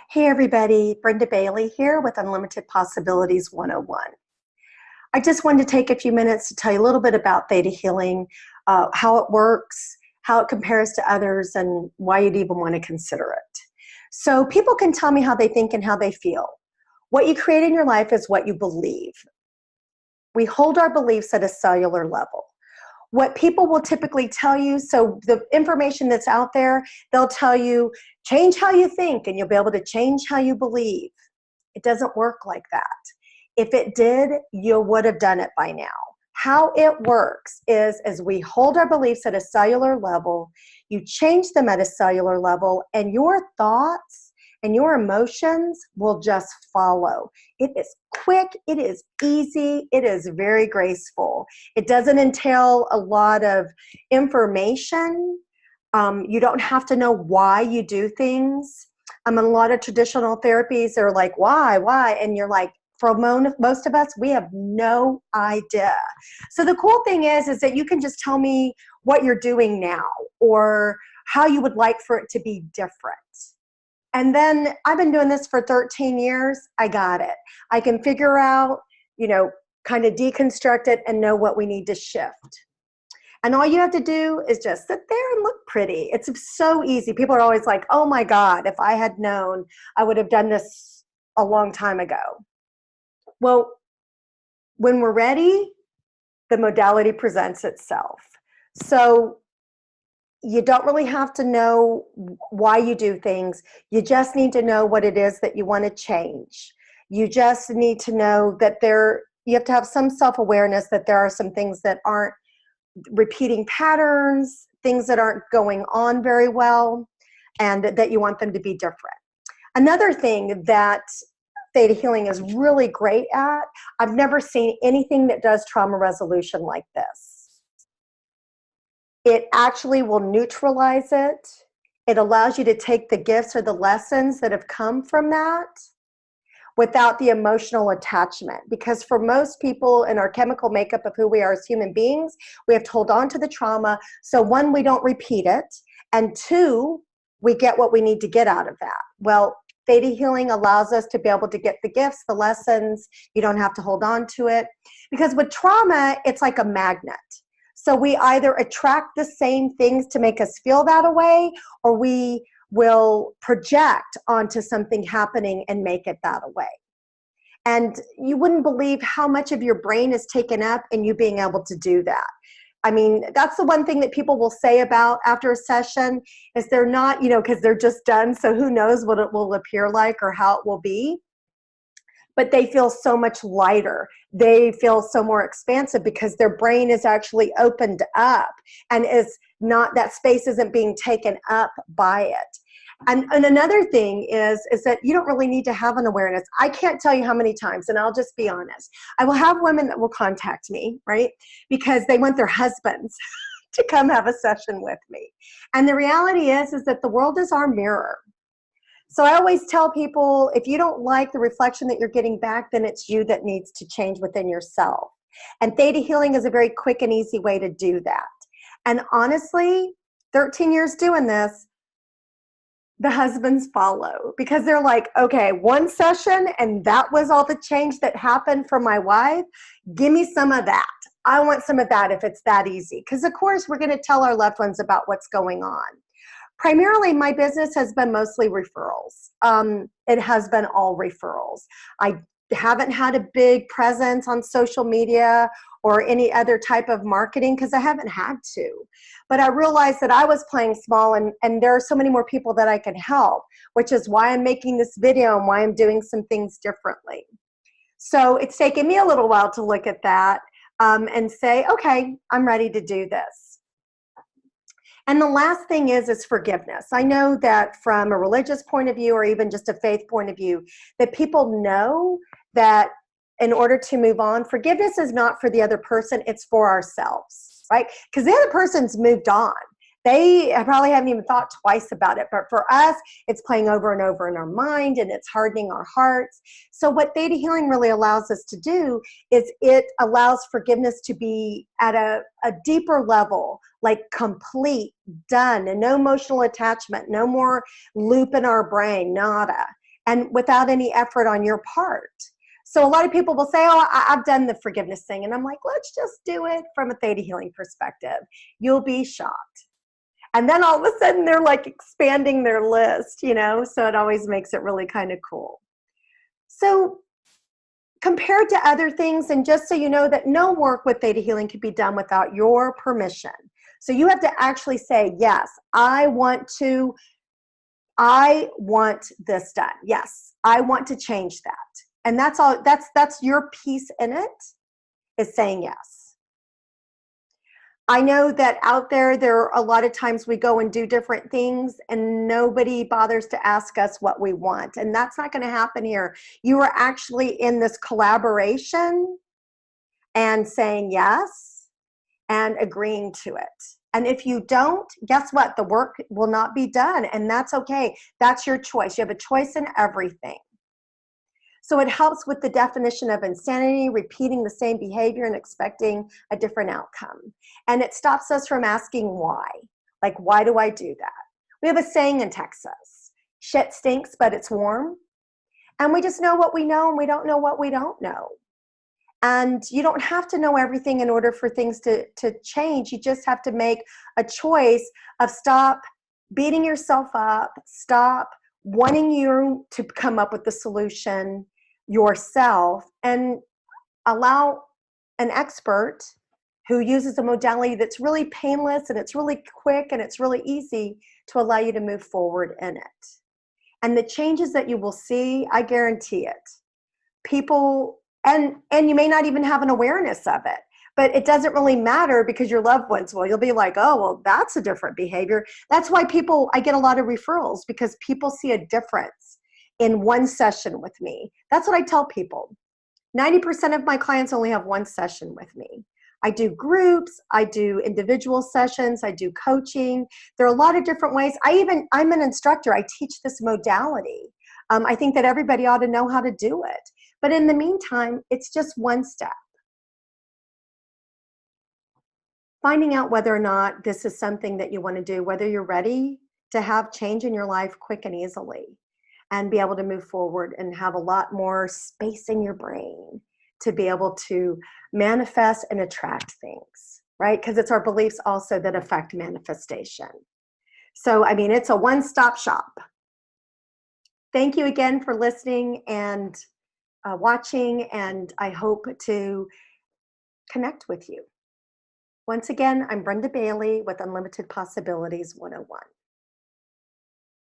Hey everybody, Brenda Bailey here with Unlimited Possibilities 101. I just wanted to take a few minutes to tell you a little bit about theta healing, how it works, how it compares to others, and why you'd even want to consider it. So people can tell me how they think and how they feel. What you create in your life is what you believe. We hold our beliefs at a cellular level. What people will typically tell you, so the information that's out there, they'll tell you, change how you think and you'll be able to change how you believe. It doesn't work like that. If it did, you would have done it by now. How it works is as we hold our beliefs at a cellular level, you change them at a cellular level, and your thoughts and your emotions will just follow. It is quick, it is easy, it is very graceful. It doesn't entail a lot of information. You don't have to know why you do things. In a lot of traditional therapies, they're like, why? And you're like, for most of us, we have no idea. So the cool thing is that you can just tell me what you're doing now or how you would like for it to be different. And then I've been doing this for 13 years. I got it. I can figure out, kind of deconstruct it and know what we need to shift. And all you have to do is just sit there and look pretty. It's so easy. People are always like, oh my God, if I had known, I would have done this a long time ago. Well, when we're ready, the modality presents itself. So you don't really have to know why you do things. You just need to know what it is that you want to change. You just need to know that you have to have some self-awareness that there are some things that aren't repeating patterns, things that aren't going on very well, and that you want them to be different. Another thing that theta healing is really great at, I've never seen anything that does trauma resolution like this. It actually will neutralize it. It allows you to take the gifts or the lessons that have come from that without the emotional attachment. Because for most people in our chemical makeup of who we are as human beings, we have to hold on to the trauma. So one, we don't repeat it. And two, we get what we need to get out of that. Well, theta healing allows us to be able to get the gifts, the lessons. You don't have to hold on to it. Because with trauma, it's like a magnet. So we either attract the same things to make us feel that way, or we will project onto something happening and make it that way. And you wouldn't believe how much of your brain is taken up in you being able to do that. I mean, that's the one thing that people will say about after a session is they're not, because they're just done, so who knows what it will appear like or how it will be. But they feel so much lighter. They feel so more expansive because their brain is actually opened up and that space isn't being taken up by it. And another thing is that you don't really need to have an awareness. I can't tell you how many times, and I'll just be honest. I will have women that will contact me, right? Because they want their husbands to come have a session with me. And the reality is that the world is our mirror. So I always tell people, if you don't like the reflection that you're getting back, then it's you that needs to change within yourself. And theta healing is a very quick and easy way to do that. And honestly, 13 years doing this, the husbands follow because they're like, okay, one session and that was all the change that happened for my wife. Give me some of that. I want some of that if it's that easy. Because of course, we're going to tell our loved ones about what's going on. Primarily, my business has been mostly referrals. It has been all referrals. I haven't had a big presence on social media or any other type of marketing because I haven't had to. But I realized that I was playing small and there are so many more people that I can help, which is why I'm making this video and why I'm doing some things differently. So it's taken me a little while to look at that and say, okay, I'm ready to do this. And the last thing is forgiveness. I know that from a religious point of view or even just a faith point of view, that people know that in order to move on, forgiveness is not for the other person, it's for ourselves, right? Because the other person's moved on. They probably haven't even thought twice about it, but for us, it's playing over and over in our mind and it's hardening our hearts. So what theta healing really allows us to do is it allows forgiveness to be at a deeper level, like complete, done, and no emotional attachment, no more loop in our brain, nada. and without any effort on your part. So a lot of people will say, oh, I've done the forgiveness thing. And I'm like, let's just do it from a theta healing perspective. You'll be shocked. And then all of a sudden they're like expanding their list, you know, so it always makes it really kind of cool. So compared to other things, and just so you know that no work with theta healing can be done without your permission. So you have to actually say, yes, I want this done. Yes, I want to change that. And that's all, that's your piece in it, is saying yes. I know that out there are a lot of times we go and do different things and nobody bothers to ask us what we want. And that's not going to happen here. You are actually in this collaboration and saying yes and agreeing to it. And if you don't, guess what? The work will not be done, and that's okay. That's your choice. You have a choice in everything. So it helps with the definition of insanity, repeating the same behavior and expecting a different outcome. And it stops us from asking why. Like, why do I do that? We have a saying in Texas, shit stinks, but it's warm. And we just know what we know, and we don't know what we don't know. And you don't have to know everything in order for things to change. You just have to make a choice of stop beating yourself up, stop wanting you to come up with the solution yourself, and allow an expert who uses a modality that's really painless and it's really quick and it's really easy to allow you to move forward in it. And the changes that you will see, I guarantee it. People, and you may not even have an awareness of it, but it doesn't really matter because your loved ones will. You'll be like, oh, well, that's a different behavior. That's why I get a lot of referrals, because people see a difference in one session with me. That's what I tell people. 90% of my clients only have one session with me. I do groups, I do individual sessions, I do coaching. There are a lot of different ways. I'm an instructor. I teach this modality. I think that everybody ought to know how to do it. But in the meantime, it's just one step. Finding out whether or not this is something that you want to do, whether you're ready to have change in your life quick and easily, and be able to move forward and have a lot more space in your brain to be able to manifest and attract things, right? Because it's our beliefs also that affect manifestation. So, I mean, it's a one-stop shop. Thank you again for listening and watching, and I hope to connect with you. Once again, I'm Brenda Bailey with Unlimited Possibilities 101.